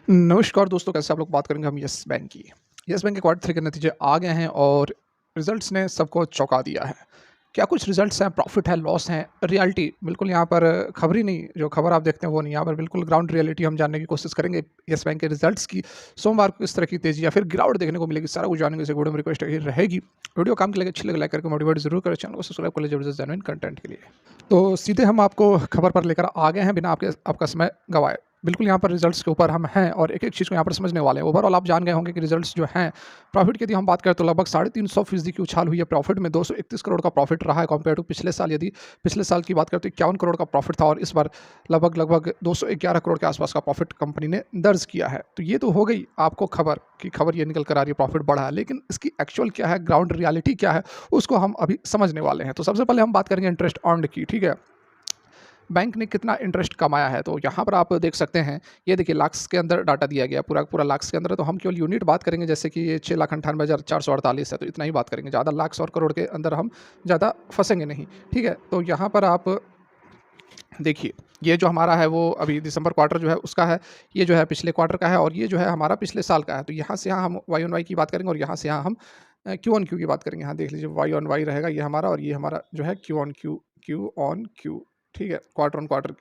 नमस्कार दोस्तों, कैसे आप लोग? बात करेंगे हम येस बैंक की। येस बैंक के क्वार्टर 3 के नतीजे आ गए हैं और रिज़ल्ट्स ने सबको चौंका दिया है। क्या कुछ रिज़ल्ट्स हैं, प्रॉफ़िट है, लॉस है, रियलिटी बिल्कुल यहाँ पर खबर ही नहीं, जो खबर आप देखते हैं वो नहीं, यहाँ पर बिल्कुल ग्राउंड रियलिटी हम जानने की कोशिश करेंगे येस बैंक के रिज़ल्ट्स की। सोमवार को किस तरह की तेज़ी या फिर गिरावट देखने को मिलेगी, सारा कुछ जानेंगे। इसे वीडियो में रिक्वेस्ट यही रहेगी, वीडियो काम की लगे, अच्छी लगे लाइक करके मोटिवेट ज़रूर करें, चैनल को सब्सक्राइब कर लीजिए ज़बरदस्त जेन्युइन कंटेंट के लिए। तो सीधे हम आपको खबर पर लेकर आ गए हैं बिना आपका समय गँवाए। बिल्कुल यहाँ पर रिजल्ट्स के ऊपर हम हैं और एक-एक चीज़ को यहाँ पर समझने वाले हैं। ओवरऑल आप जान गए होंगे कि रिजल्ट्स जो हैं, प्रॉफ़िट की यदि हम बात करें तो लगभग 350% की उछाल हुई है प्रॉफ़िट में। 231 करोड़ का प्रॉफ़िट रहा है कंपेयर टू पिछले साल। यदि पिछले साल की बात करें तो 51 करोड़ का प्रॉफ़िट था और इस बार लगभग 211 करोड़ के आसपास का प्रॉफ़िट कंपनी ने दर्ज किया है। तो ये तो हो गई आपको खबर कि खबर ये निकल कर आ रही है प्रॉफ़िट बढ़ा है, लेकिन इसकी एक्चुअल क्या है, ग्राउंड रियलिटी क्या है, उसको हम अभी समझने वाले हैं। तो सबसे पहले हम बात करेंगे इंटरेस्ट अर्न्ड की, ठीक है? बैंक ने कितना इंटरेस्ट कमाया है, तो यहाँ पर आप देख सकते हैं। ये देखिए लाख्स के अंदर डाटा दिया गया, पूरा पूरा लाख्स के अंदर है, तो हम केवल यूनिट बात करेंगे। जैसे कि ये 6,98,448 है, तो इतना ही बात करेंगे, ज़्यादा लाख्स और करोड़ के अंदर हम ज़्यादा फंसेंगे नहीं, ठीक है? तो यहाँ पर आप देखिए, ये जो हमारा है वो अभी दिसंबर क्वार्टर जो है उसका है, ये जो है पिछले क्वार्टर का है और ये जो है हमारा पिछले साल का है। तो यहाँ से यहाँ हम वाई ऑन वाई की बात करेंगे और यहाँ से यहाँ हम क्यू ऑन क्यू की बात करेंगे। यहाँ देख लीजिए, वाई ऑन वाई रहेगा ये हमारा और ये हमारा जो है क्यू ऑन क्यू, ठीक है? क्वार्टर ऑन क्वार्टर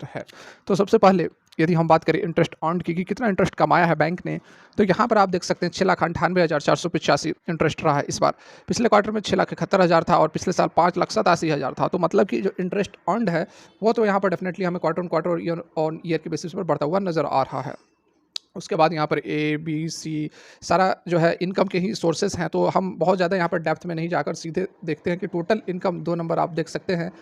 है। तो सबसे पहले यदि हम बात करें इंटरेस्ट अर्न्ड की कि कितना इंटरेस्ट कमाया है बैंक ने, तो यहाँ पर आप देख सकते हैं 6,98,485 इंटरेस्ट रहा है इस बार। पिछले क्वार्टर में 6,71,000 था और पिछले साल 5,87,000 था। तो मतलब कि जो इंटरेस्ट अर्न्ड है वो तो यहाँ पर डेफिनेटली हमें क्वार्टर ऑन क्वार्टर और ईयर ऑन ईयर के बेसिस पर बढ़ता हुआ नज़र आ रहा है। उसके बाद यहाँ पर ए, बी, सी सारा जो है इनकम के ही सोर्सेज़ हैं, तो हम बहुत ज़्यादा यहाँ पर डेप्थ में नहीं जाकर सीधे देखते हैं कि टोटल इनकम 2 नंबर आप देख सकते हैं।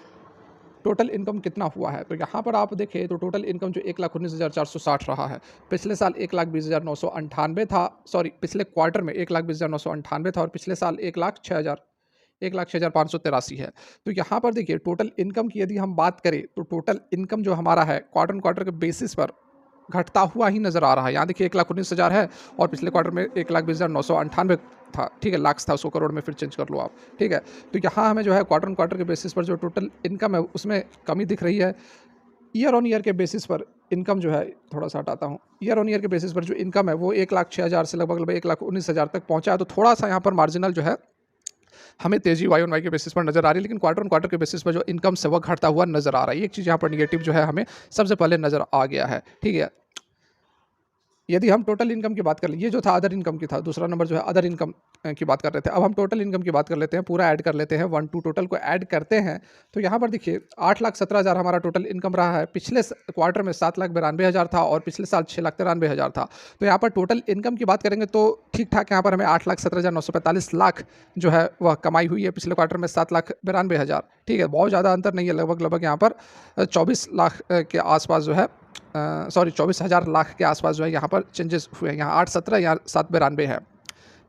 टोटल इनकम कितना हुआ है, तो यहाँ पर आप देखें तो टोटल इनकम जो 1,19,460 रहा है। पिछले साल 1,20,998 था, सॉरी पिछले क्वार्टर में 1,20,998 था और पिछले साल 1,06,583 है। तो यहाँ पर देखिए टोटल इनकम की यदि हम बात करें तो टोटल इनकम जो हमारा है क्वार्टर ऑन क्वार्टर के बेसिस पर घटता हुआ ही नज़र आ रहा है। यहाँ देखिए 1,19,000 है और पिछले क्वार्टर में 1,20,998 था, ठीक है? लाख्स था, उसको करोड़ में फिर चेंज कर लो आप, ठीक है? तो यहाँ हमें जो है क्वार्टर ऑन क्वार्टर के बेसिस पर जो टोटल इनकम है उसमें कमी दिख रही है। ईयर ऑन ईयर के बेसिस पर इनकम जो है, थोड़ा-सा हटाता हूँ, ईयर ऑन ईयर के बेसिस पर जो इनकम है वो 1,06,000 से लगभग 1,19,000 तक पहुँचा है। तो थोड़ा-सा यहाँ पर मार्जिनल जो है हमें तेज़ी वाई ऑन वाई के बेसिस पर नज़र आ रही है, लेकिन क्वार्टर ऑन क्वार्टर के बेसिस पर जो इनकम से वो घटता हुआ नज़र आ रहा है। एक चीज़ यहाँ पर नेगेटिव जो है हमें सबसे पहले नज़र आ गया है, ठीक है? यदि हम टोटल इनकम की बात कर लें, ये जो था अदर इनकम की था, दूसरा नंबर जो है अदर इनकम की बात कर रहे थे। अब हम टोटल इनकम की बात कर लेते हैं, पूरा ऐड कर लेते हैं, 1 टू टोटल को ऐड करते हैं, तो यहाँ पर देखिए 8,17,000 हमारा टोटल इनकम रहा है। पिछले क्वार्टर में 7,92,000 था और पिछले साल 6,93,000 था। तो यहाँ पर टोटल इनकम की बात करेंगे तो ठीक-ठाक यहाँ पर हमें 8,17,945 लाख जो है वह कमाई हुई है। पिछले क्वार्टर में 7,92,000, ठीक है? बहुत ज़्यादा अंतर नहीं है, लगभग यहाँ पर 24 लाख के आसपास जो है सॉरी 24,000 लाख के आसपास जो है यहाँ पर चेंजेस हुए हैं। यहाँ 817 या 792 है।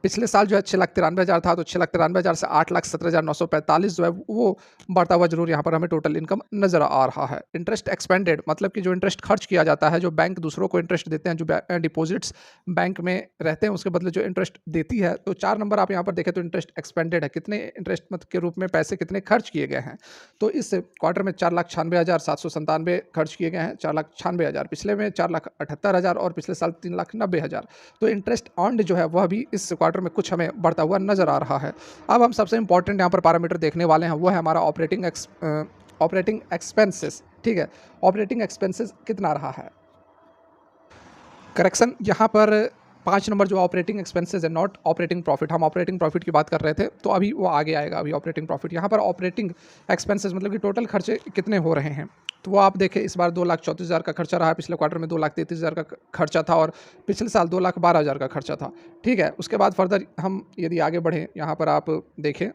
पिछले साल जो है 6,93,000 था, तो 6,93,000 से 8,17,945 जो है वो बढ़ता हुआ जरूर यहाँ पर हमें टोटल इनकम नज़र आ रहा है। इंटरेस्ट एक्सपेंडेड मतलब कि जो इंटरेस्ट खर्च किया जाता है, जो बैंक दूसरों को इंटरेस्ट देते हैं, जो डिपॉजिट्स बैंक में रहते हैं उसके बदले जो इंटरेस्ट देती है, तो 4 नंबर आप यहाँ पर देखें तो इंटरेस्ट एक्सपेंडेड है, कितने इंटरेस्ट मत के रूप में पैसे कितने खर्च किए गए हैं। तो इस क्वार्टर में 4,96,797 खर्च किए गए हैं, 4,96,000, पिछले में 4,78,000 और पिछले साल 3,90,000। तो इंटरेस्ट अर्न्ड जो है वह भी इस क्वार्टर में कुछ हमें बढ़ता हुआ नज़र आ रहा है। अब हम सबसे इंपॉर्टेंट यहाँ पर पैरामीटर देखने वाले हैं, वो है हमारा ऑपरेटिंग एक्सपेंसेस, ठीक है? ऑपरेटिंग एक्सपेंसेस कितना रहा है? करेक्शन, यहाँ पर 5 नंबर जो ऑपरेटिंग एक्सपेंसेस है, नॉट ऑपरेटिंग प्रॉफिट। हम ऑपरेटिंग प्रॉफिट की बात कर रहे थे, तो अभी वो आगे आएगा, अभी ऑपरेटिंग प्रॉफिट। यहाँ पर ऑपरेटिंग एक्सपेंसेस मतलब कि टोटल खर्चे कितने हो रहे हैं, तो वो आप देखें इस बार 2,34,000 का खर्चा रहा है, पिछले क्वार्टर में 2,33,000 का खर्चा था और पिछले साल 2,12,000 का खर्चा था, ठीक है? उसके बाद फर्दर हम यदि आगे बढ़ें, यहाँ पर आप देखें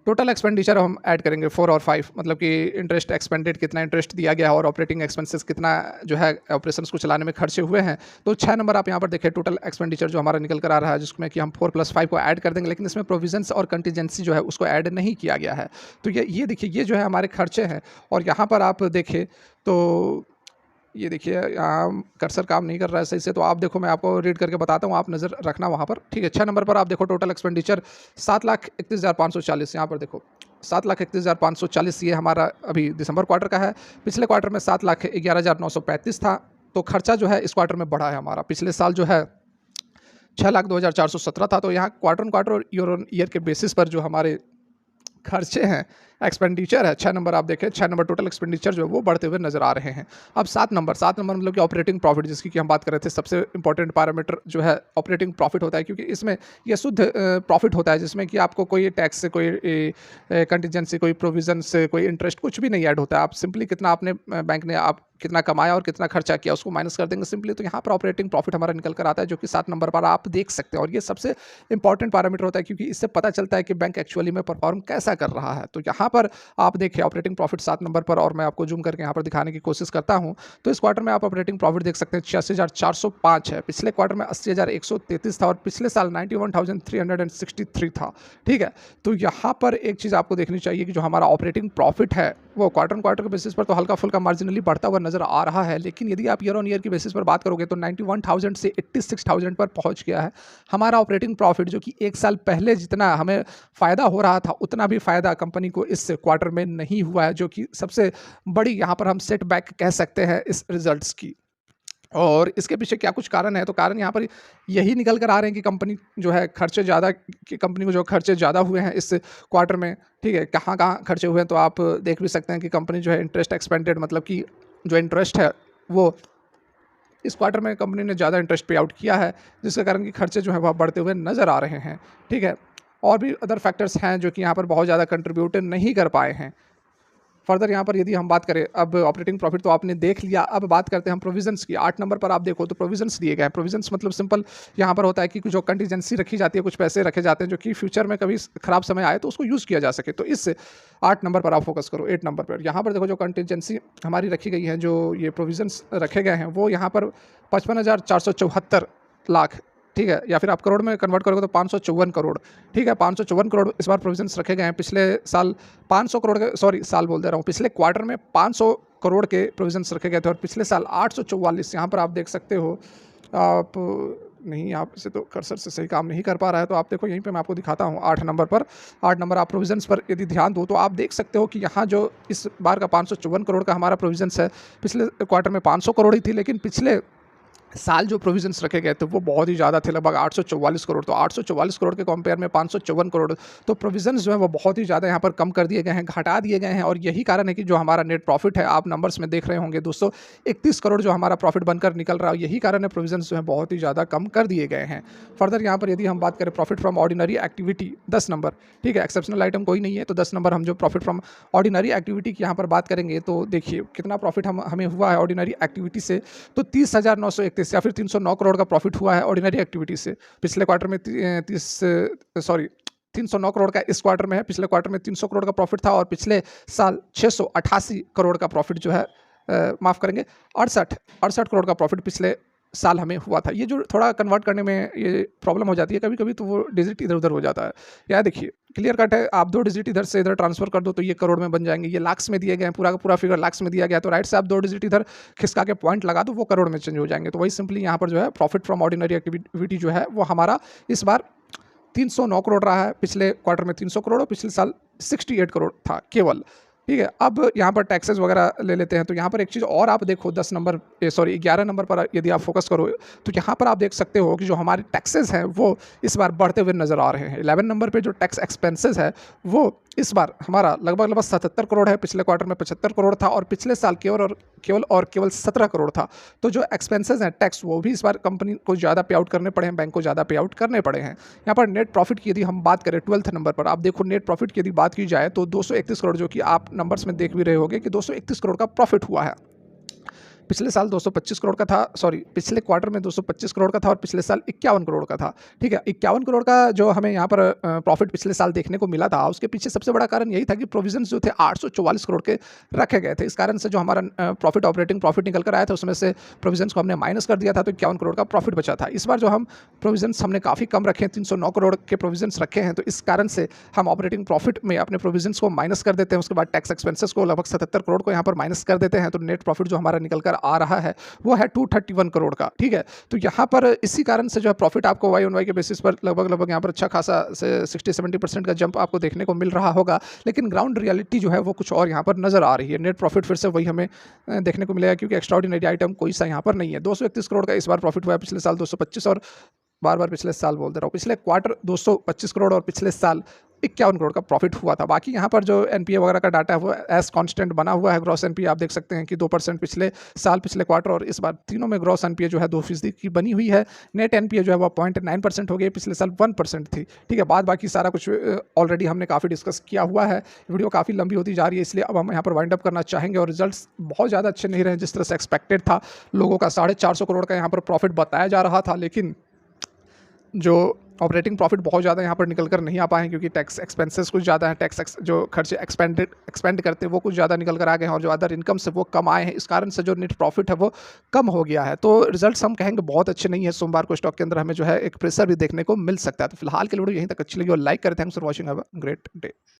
टोटल एक्सपेंडिचर हम ऐड करेंगे 4 और 5, मतलब कि इंटरेस्ट एक्सपेंडेड कितना इंटरेस्ट दिया गया है और ऑपरेटिंग एक्सपेंसेस कितना जो है ऑपरेशंस को चलाने में खर्चे हुए हैं। तो 6 नंबर आप यहाँ पर देखें टोटल एक्सपेंडिचर जो हमारा निकल कर आ रहा है, जिसमें कि हम 4+5 को ऐड कर देंगे, लेकिन इसमें प्रोविजंस और कंटीजेंसी जो है उसको ऐड नहीं किया गया है। तो ये देखिए, ये जो है हमारे खर्चे हैं और यहाँ पर आप देखें तो ये देखिए यहाँ कर्सर काम नहीं कर रहा है सही से, तो आप देखो, मैं आपको रीड करके बताता हूँ, आप नज़र रखना वहाँ पर, ठीक है? 6 नंबर पर आप देखो टोटल एक्सपेंडिचर 7,31,540, यहाँ पर देखो 7,31,540 ये हमारा अभी दिसंबर क्वार्टर का है। पिछले क्वार्टर में 7,11,935 था, तो खर्चा जो है इस क्वार्टर में बढ़ा है हमारा। पिछले साल जो है 6,02,417 था, तो यहाँ क्वार्टर ऑन क्वार्टर और ईयर ऑन ईयर के बेसिस पर जो हमारे खर्चे हैं, एक्सपेंडिचर है, 6 नंबर आप देखें, 6 नंबर टोटल एक्सपेंडिचर जो है वो बढ़ते हुए नजर आ रहे हैं। अब 7 नंबर मतलब कि ऑपरेटिंग प्रॉफिट, जिसकी कि हम बात कर रहे थे, सबसे इंपॉर्टेंट पैरामीटर जो है ऑपरेटिंग प्रॉफिट होता है, क्योंकि इसमें यह शुद्ध प्रॉफिट होता है, जिसमें कि आपको कोई टैक्स से, कोई कंटीजेंसी, कोई प्रोविजन से, कोई इंटरेस्ट कुछ भी नहीं ऐड होता है। आप सिंपली कितना आपने बैंक ने आप कितना कमाया और कितना खर्चा किया उसको माइनस कर देंगे सिंपली, तो यहाँ पर ऑपरेटिंग प्रॉफिट हमारा निकल कर आता है, जो कि 7 नंबर पर आप देख सकते हैं। और ये सबसे इंपॉर्टेंट पैरामीटर होता है, क्योंकि इससे पता चलता है कि बैंक एक्चुअली में परफॉर्म कैसा कर रहा है। तो यहाँ पर आप देखिए ऑपरेटिंग प्रॉफिट 7 नंबर पर, और मैं आपको जूम करके यहाँ पर दिखाने की कोशिश करता हूँ। तो इस क्वार्टर में आप ऑपरेटिंग प्रॉफिट देख सकते हैं 86,405 है, पिछले क्वार्टर में 80,133 था, और पिछले साल 91,363 था। ठीक है, तो यहाँ पर एक चीज़ आपको देखनी चाहिए कि जो हमारा ऑपरेटिंग प्रॉफिट है वो क्वार्टर के बेसिस पर तो हल्का फुल्का मार्जिनली बढ़ता हुआ नजर आ रहा है, लेकिन यदि आप ईयर ऑन ईयर की बेसिस पर बात करोगे तो 91,000 से 86,000 पर पहुंच गया है हमारा ऑपरेटिंग प्रॉफिट, जो कि एक साल पहले जितना हमें फ़ायदा हो रहा था उतना भी फ़ायदा कंपनी को इस क्वार्टर में नहीं हुआ है, जो कि सबसे बड़ी यहाँ पर हम सेटबैक कह सकते हैं इस रिजल्ट्स की। और इसके पीछे क्या कुछ कारण है, तो कारण यहाँ पर यही निकल कर आ रहे हैं कि कंपनी जो है खर्चे ज़्यादा, कि कंपनी को जो खर्चे ज़्यादा हुए हैं इस क्वार्टर में। ठीक है, कहाँ कहाँ खर्चे हुए हैं तो आप देख भी सकते हैं कि कंपनी जो है इंटरेस्ट एक्सपेंडेड, मतलब कि जो इंटरेस्ट है वो इस क्वार्टर में कंपनी ने ज़्यादा इंटरेस्ट पे आउट किया है, जिसके कारण कि खर्चे जो है वह बढ़ते हुए नज़र आ रहे हैं। ठीक है, और भी अदर फैक्टर्स हैं जो कि यहाँ पर बहुत ज़्यादा कंट्रीब्यूट नहीं कर पाए हैं। फर्दर यहाँ पर यदि हम बात करें, अब ऑपरेटिंग प्रॉफिट तो आपने देख लिया, अब बात करते हैं हम प्रोविजंस की। 8 नंबर पर आप देखो तो प्रोविजंस दिए गए हैं। प्रोविजंस मतलब सिंपल यहाँ पर होता है कि जो कंटीजेंसी रखी जाती है, कुछ पैसे रखे जाते हैं जो कि फ्यूचर में कभी खराब समय आए तो उसको यूज़ किया जा सके। तो इस 8 नंबर पर आप फोकस करो। 8 नंबर पर यहाँ पर देखो जो कंटीजेंसी हमारी रखी गई है, जो ये प्रोविजंस रखे गए हैं, वो यहाँ पर 55,474 लाख, ठीक है, या फिर आप करोड़ में कन्वर्ट करोगे तो 554 करोड़। ठीक है, 554 करोड़ इस बार प्रोविजंस रखे गए हैं। पिछले साल 500 करोड़ के, सॉरी साल बोल दे रहा हूँ, पिछले क्वार्टर में 500 करोड़ के प्रोविजंस रखे गए थे, और पिछले साल 844। यहाँ पर आप देख सकते हो, आप नहीं, आप से तो कर्सर से सही काम नहीं कर पा रहा है, तो आप देखो यहीं पे मैं आपको दिखाता हूँ 8 नंबर पर। 8 नंबर आप प्रोविजंस पर यदि ध्यान दो तो आप देख सकते हो कि यहाँ जो इस बार का 554 करोड़ का हमारा प्रोविजंस है, पिछले क्वार्टर में 500 करोड़ ही थी, लेकिन पिछले साल जो प्रोविजंस रखे गए थे वो बहुत ही ज़्यादा थे, लगभग 844 करोड़। तो 844 करोड़ के कंपेयर में 554 करोड़, तो प्रोविजंस जो है वो बहुत ही ज़्यादा यहाँ पर कम कर दिए गए हैं, घटा दिए गए हैं। और यही कारण है कि जो हमारा नेट प्रॉफिट है, आप नंबर्स में देख रहे होंगे 231 करोड़ जो हमारा प्रॉफिट बनकर निकल रहा है, यही कारण है प्रोविजंस जो है बहुत ही ज़्यादा कम कर दिए गए हैं। फर्दर यहाँ पर यदि हम बात करें profit from ordinary activity 10 number, ठीक है, एक्सेप्शनल आइटम कोई नहीं है, तो 10 नंबर हम जो प्रॉफिट फ्रॉम ऑर्डिनरी एक्टिविटी की यहाँ पर बात करेंगे तो देखिए कितना प्रॉफिट हमें हुआ है ऑर्डिनरी एक्टिविटी से, तो 30,931 या फिर 309 करोड़ का प्रॉफिट हुआ है ऑर्डिनरी एक्टिविटी से। पिछले क्वार्टर में 309 करोड़ का इस क्वार्टर में है, पिछले क्वार्टर में 300 करोड़ का प्रॉफिट था, और पिछले साल 688 करोड़ का प्रॉफिट जो है, माफ़ करेंगे, 68 करोड़ का प्रॉफिट पिछले साल हमें हुआ था। ये जो थोड़ा कन्वर्ट करने में ये प्रॉब्लम हो जाती है कभी कभी, तो वो डिजिट इधर उधर हो जाता है। यहाँ देखिए क्लियर कट है, आप 2 डिजिट इधर से इधर ट्रांसफर कर दो तो ये करोड़ में बन जाएंगे। ये लाख्स में दिए गए हैं, पूरा का पूरा फिगर लाख्स में दिया गया, तो राइट से आप 2 डिजिट इधर खिसका के पॉइंट लगा दो, वो करोड़ में चेंज हो जाएंगे। तो वही सिंपली यहाँ पर जो है प्रॉफिट फ्रॉम ऑर्डिनरी एक्टिविटी जो है वो हमारा इस बार 309 करोड़ रहा है, पिछले क्वार्टर में 300 करोड़ और पिछले साल 68 करोड़ था केवल। ठीक है, अब यहाँ पर टैक्सेस वगैरह ले लेते हैं, तो यहाँ पर एक चीज़ और आप देखो 11 नंबर पर यदि आप फोकस करो तो यहाँ पर आप देख सकते हो कि जो हमारे टैक्सेस हैं वो इस बार बढ़ते हुए नज़र आ रहे हैं। 11 नंबर पे जो टैक्स एक्सपेंसेस है वो इस बार हमारा लगभग 77 करोड़ है, पिछले क्वार्टर में 75 करोड़ था, और पिछले साल केवल 17 करोड़ था। तो जो एक्सपेंसेस हैं टैक्स, वो भी इस बार कंपनी को ज़्यादा पे आउट करने पड़े हैं, बैंक को ज़्यादा पे आउट करने पड़े हैं। यहाँ पर नेट प्रॉफिट की यदि हम बात करें 12th नंबर पर, आप देखो नेट प्रॉफिट की यदि बात की जाए तो 231 करोड़, जो कि आप नंबर्स में देख भी रहे होंगे कि 231 करोड़ का प्रॉफिट हुआ है। पिछले साल 225 करोड़ का था, सॉरी पिछले क्वार्टर में 225 करोड़ का था, और पिछले साल 51 करोड़ का था। ठीक है, 51 करोड़ का जो हमें यहाँ पर प्रॉफिट पिछले साल देखने को मिला था, उसके पीछे सबसे बड़ा कारण यही था कि प्रोविजंस जो थे 844 करोड़ के रखे गए थे। इस कारण से जो हमारा प्रॉफिट, ऑपरेटिंग प्रॉफिट निकल कर आया था, उसमें से प्रोविजंस को हमने माइनस कर दिया था, तो 51 करोड़ का प्रॉफिट बचा था। इस बार जो हम प्रोविजंस हमने काफ़ी कम रखे हैं, 309 करोड़ के प्रोविजंस रखे हैं, तो इस कारण से हम ऑपरेटिंग प्रॉफिट में अपने प्रोविजंस को माइनस कर देते हैं। उसके बाद टैक्स एक्सपेंसेस को लगभग 77 करोड़ को यहाँ पर माइनस कर देते हैं, तो नेट प्रॉफिट जो हमारा निकल कर आ रहा है वो है 231 करोड़ का, ठीक है। तो यहाँ पर इसी कारण से जो है प्रॉफिट आपको वाई ऑन वाई के बेसिस पर लगभग यहाँ पर अच्छा खासा से 60-70% का जंप आपको देखने को मिल रहा होगा। लेकिन ग्राउंड रियलिटी जो है वो कुछ और यहाँ पर नज़र आ रही है। नेट प्रॉफिट फिर से वही हमें देखने को मिलेगा, क्योंकि एक्स्ट्राऑर्डिनरी आइटम कोई सा यहाँ पर नहीं है। 231 करोड़ का इस बार प्रॉफिट हुआ है, पिछले साल 225, और बार-बार पिछले साल बोल दे रहा हूँ, पिछले क्वार्टर 225 करोड़ और पिछले साल 51 करोड़ का प्रॉफिट हुआ था। बाकी यहाँ पर जो एनपीए वगैरह का डाटा है वो एज़ कांस्टेंट बना हुआ है। ग्रॉस एनपीए आप देख सकते हैं कि 2% पिछले साल, पिछले क्वार्टर और इस बार तीनों में ग्रॉस एनपीए जो है 2% की बनी हुई है। नेट एनपीए जो है वो 0.9% हो गई, पिछले साल 1% थी, ठीक है। बाद बाकी सारा कुछ ऑलरेडी हमने काफ़ी डिस्कस किया हुआ है। वीडियो काफ़ी लंबी होती जा रही है, इसलिए अब हम यहाँ पर वाइंड अप करना चाहेंगे। और रिजल्ट्स बहुत ज़्यादा अच्छे नहीं रहे जिस तरह से एक्सपेक्टेड था। लोगों का 450 करोड़ का यहाँ पर प्रॉफिट बताया जा रहा था, लेकिन जो ऑपरेटिंग प्रॉफिट बहुत ज़्यादा यहाँ पर निकल कर नहीं आ पाए हैं, क्योंकि टैक्स एक्सपेंसेस कुछ ज़्यादा हैं। जो खर्चे एक्सपेंड करते हैं वो कुछ ज़्यादा निकल कर आ गए हैं, और जो अदर इनकम से वो कम आए हैं। इस कारण से जो नेट प्रॉफिट है वो कम हो गया है। तो रिजल्ट्स हम कहेंगे बहुत अच्छे नहीं है। सोमवार को स्टॉक के अंदर हमें जो है एक प्रेशर भी देखने को मिल सकता है। तो फिलहाल के लिए वीडियो यहीं तक अच्छी लगी और लाइक करें। Thanks for watching, have a great day.